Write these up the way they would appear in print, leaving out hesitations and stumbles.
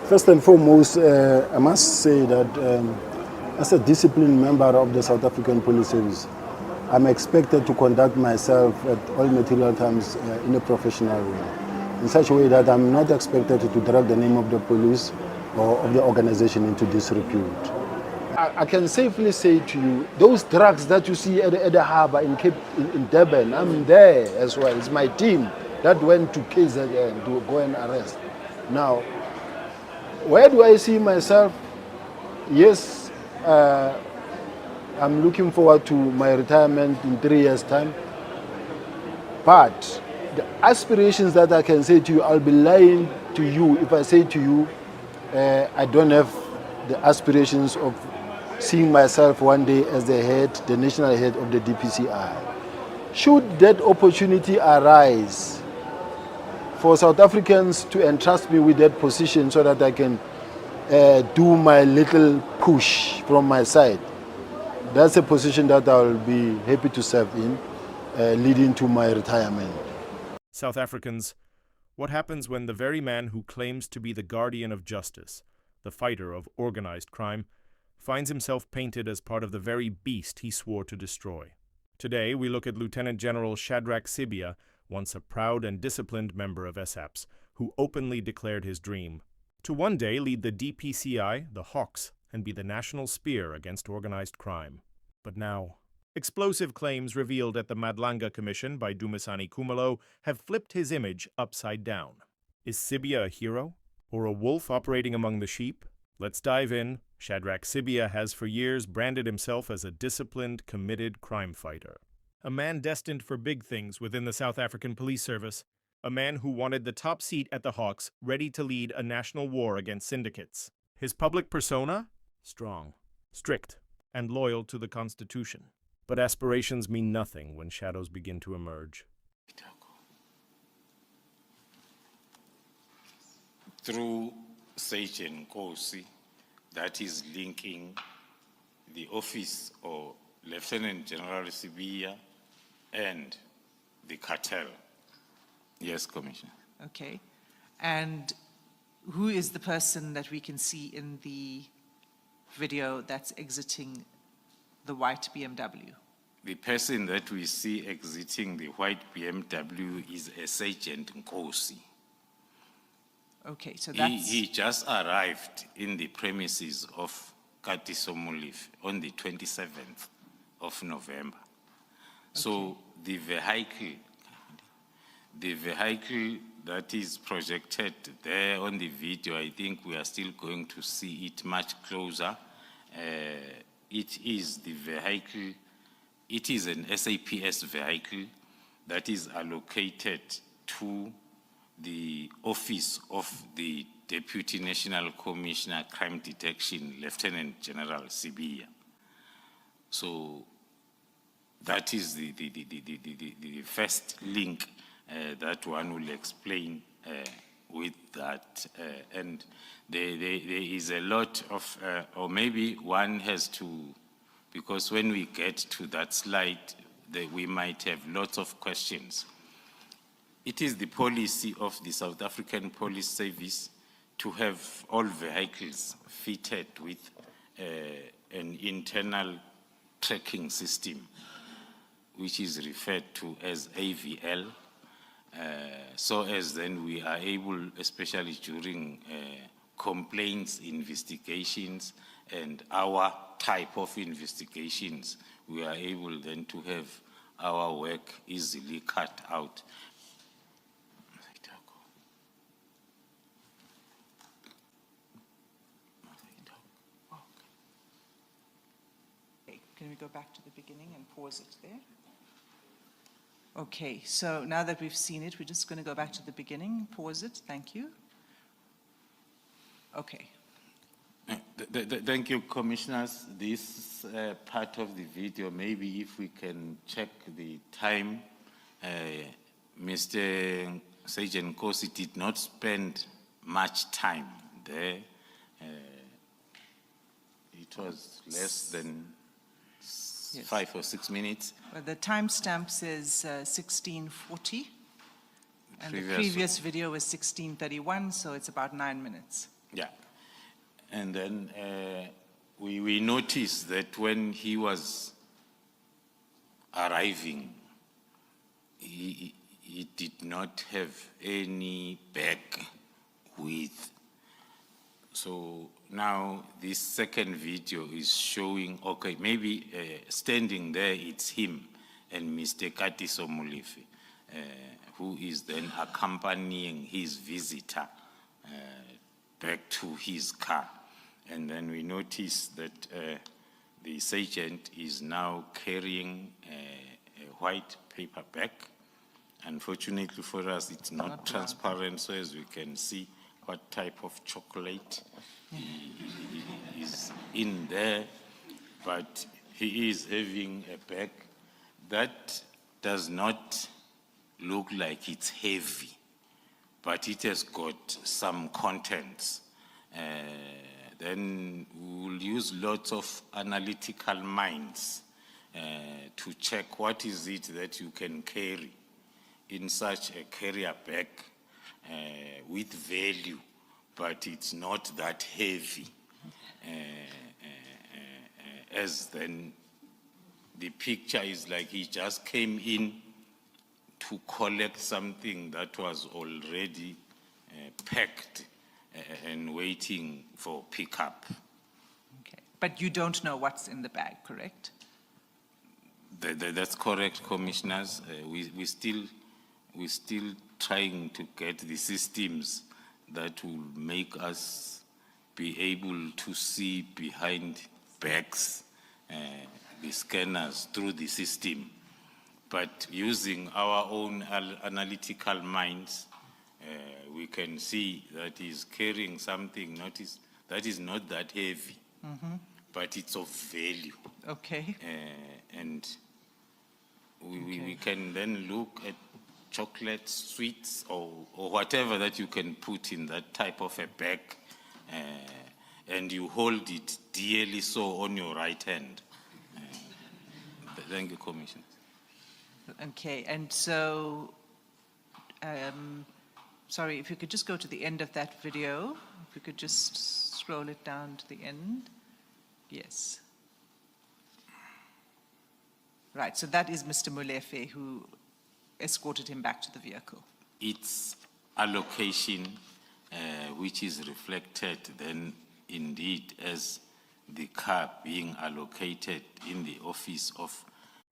First and foremost, I must say that as a disciplined member of the South African Police Service, I'm expected to conduct myself at all material times in a professional way, in such a way that I'm not expected to drag the name of the police or of the organization into disrepute. I can safely say to you, those drugs that you see at the harbour in Durban, I'm there as well. It's my team that went to KZN to go and arrest. Now, where do I see myself? Yes, I'm looking forward to my retirement in 3 years' time. But the aspirations that I can say to you, I'll be lying to you if I say to you, I don't have the aspirations of seeing myself one day as the national head of the DPCI. Should that opportunity arise for South Africans to entrust me with that position so that I can do my little push from my side, that's a position that I'll be happy to serve in, leading to my retirement. South Africans, what happens when the very man who claims to be the guardian of justice, the fighter of organized crime, finds himself painted as part of the very beast he swore to destroy? Today, we look at Lieutenant General Shadrack Sibiya, once a proud and disciplined member of SAPS, who openly declared his dream to one day lead the DPCI, the Hawks, and be the national spear against organized crime. But now, explosive claims revealed at the Madlanga Commission by Dumisani Kumalo have flipped his image upside down. Is Cibia a hero, or a wolf operating among the sheep? Let's dive in. Shadrack Sibiya has for years branded himself as a disciplined, committed crime fighter. A man destined for big things within the South African Police Service. A man who wanted the top seat at the Hawks, ready to lead a national war against syndicates. His public persona? Strong, strict, and loyal to the Constitution. But aspirations mean nothing when shadows begin to emerge. Through Sergeant Kosi, that is linking the office of Lieutenant General Cibia and the cartel. Yes, Commissioner. Okay. And who is the person that we can see in the video that's exiting the white BMW? The person that we see exiting the white BMW is a Sergeant Nkosi. Okay, so that's... He just arrived in the premises of Katiso Molefe on the 27th of November. Okay. So the vehicle that is projected there on the video, I think we are still going to see it much closer. It is the vehicle, it is an SAPS vehicle that is allocated to the office of the Deputy National Commissioner Crime Detection, Lieutenant General Cibia. So that is the first link that one will explain with that. And there is a lot of, or maybe one has to, because when we get to that slide, we might have lots of questions. It is the policy of the South African Police Service to have all vehicles fitted with an internal tracking system, which is referred to as AVL, so as then we are able, especially during complaints, investigations, and our type of investigations, we are able then to have our work easily cut out. Can we go back to the beginning and pause it there? Okay, so now that we've seen it, we're just going to go back to the beginning, pause it, thank you. Okay. Thank you, Commissioners. This part of the video, maybe if we can check the time, Mr. Sergeant Kosi did not spend much time there. It was less than 5 or 6 minutes. Well, the timestamp says 16:40, and the previous video was 16:31, so it's about 9 minutes. Yeah. And then we noticed that when he was arriving, he did not have any bag with. So now this second video is showing, okay, maybe standing there, it's him and Mr. Katiso Molefe, who is then accompanying his visitor back to his car. And then we notice that the sergeant is now carrying a white paper bag. Unfortunately for us, it's not transparent, so as we can see what type of chocolate is in there. But he is having a bag that does not look like it's heavy, but it has got some contents. Then we'll use lots of analytical minds to check what is it that you can carry in such a carrier bag with value, but it's not that heavy. As then the picture is like he just came in to collect something that was already packed and waiting for pickup. Okay. But you don't know what's in the bag, correct? That's correct, commissioners. We're still trying to get the systems that will make us be able to see behind bags, the scanners through the system. But using our own analytical minds, we can see that he's carrying something that is not that heavy, but it's of value. Okay. And we can then look at chocolate, sweets, or whatever that you can put in that type of a bag, and you hold it dearly so on your right hand. Thank you, Commissioner. Okay, and so, sorry, if you could just go to the end of that video, if you could just scroll it down to the end. Yes. Right, so that is Mr. Molefe who escorted him back to the vehicle. Its allocation, which is reflected then indeed as the car being allocated in the office of.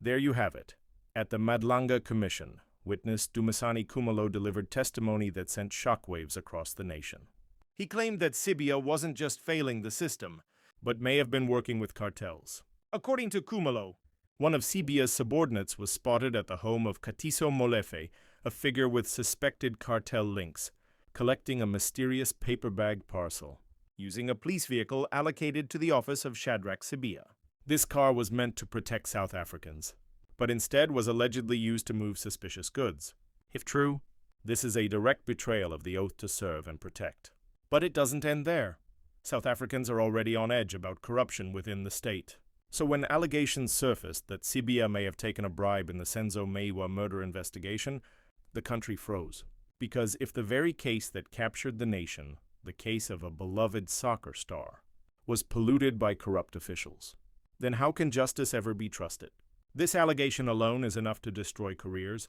There you have it. At the Madlanga Commission, witness Dumisani Kumalo delivered testimony that sent shockwaves across the nation. He claimed that Cibia wasn't just failing the system, but may have been working with cartels. According to Kumalo, one of Cibia's subordinates was spotted at the home of Katiso Molefe, a figure with suspected cartel links, collecting a mysterious paper bag parcel, using a police vehicle allocated to the office of Shadrack Sibiya. This car was meant to protect South Africans, but instead was allegedly used to move suspicious goods. If true, this is a direct betrayal of the oath to serve and protect. But it doesn't end there. South Africans are already on edge about corruption within the state. So when allegations surfaced that Cibia may have taken a bribe in the Senzo Meyiwa murder investigation, the country froze. Because if the very case that captured the nation, the case of a beloved soccer star, was polluted by corrupt officials, then how can justice ever be trusted? This allegation alone is enough to destroy careers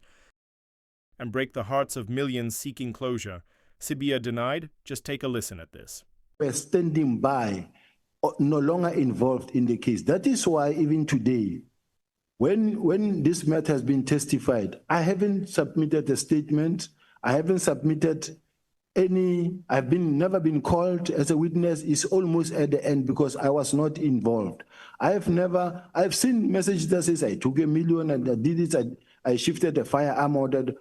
and break the hearts of millions seeking closure. Cibia denied. Just take a listen at this. We're standing by, no longer involved in the case. That is why even today, when this matter has been testified, I haven't submitted a statement. I haven't submitted any, never been called as a witness. It's almost at the end because I was not involved. I've seen messages that says I took $1 million and I did it, I shifted a firearm ordered.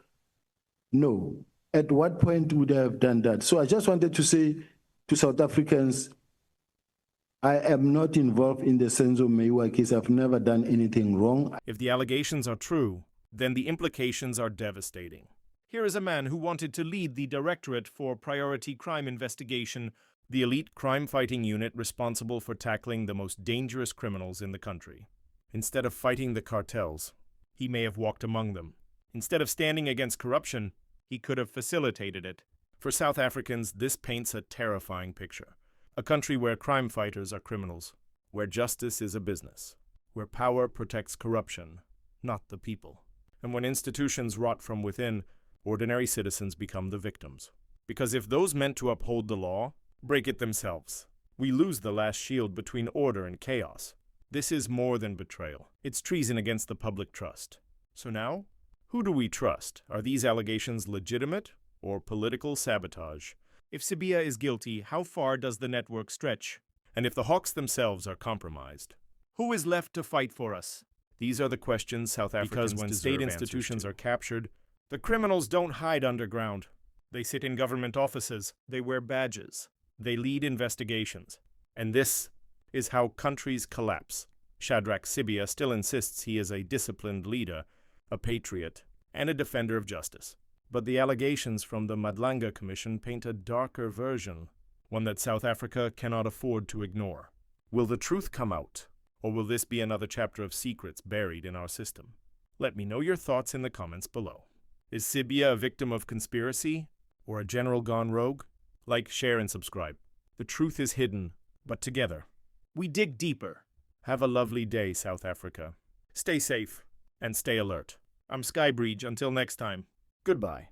No. At what point would I have done that? So I just wanted to say to South Africans, I am not involved in the Senzo Meyiwa case. I've never done anything wrong. If the allegations are true, then the implications are devastating. Here is a man who wanted to lead the Directorate for Priority Crime Investigation, the elite crime-fighting unit responsible for tackling the most dangerous criminals in the country. Instead of fighting the cartels, he may have walked among them. Instead of standing against corruption, he could have facilitated it, For South Africans, this paints a terrifying picture. A country where crime fighters are criminals, where justice is a business, where power protects corruption, not the people. And when institutions rot from within, ordinary citizens become the victims. Because if those meant to uphold the law break it themselves, we lose the last shield between order and chaos. This is more than betrayal. It's treason against the public trust. So now, who do we trust? Are these allegations legitimate or political sabotage? If Cibia is guilty, how far does the network stretch? And if the hawks themselves are compromised, who is left to fight for us? These are the questions South Africans deserve. Because when state institutions are captured, the criminals don't hide underground. They sit in government offices. They wear badges. They lead investigations. And this is how countries collapse. Shadrack Sibiya still insists he is a disciplined leader, a patriot, and a defender of justice. But the allegations from the Madlanga Commission paint a darker version, one that South Africa cannot afford to ignore. Will the truth come out, or will this be another chapter of secrets buried in our system? Let me know your thoughts in the comments below. Is Cibia a victim of conspiracy, or a general gone rogue? Like, share, and subscribe. The truth is hidden, but together, we dig deeper. Have a lovely day, South Africa. Stay safe, and stay alert. I'm Skybridge. Until next time. Goodbye.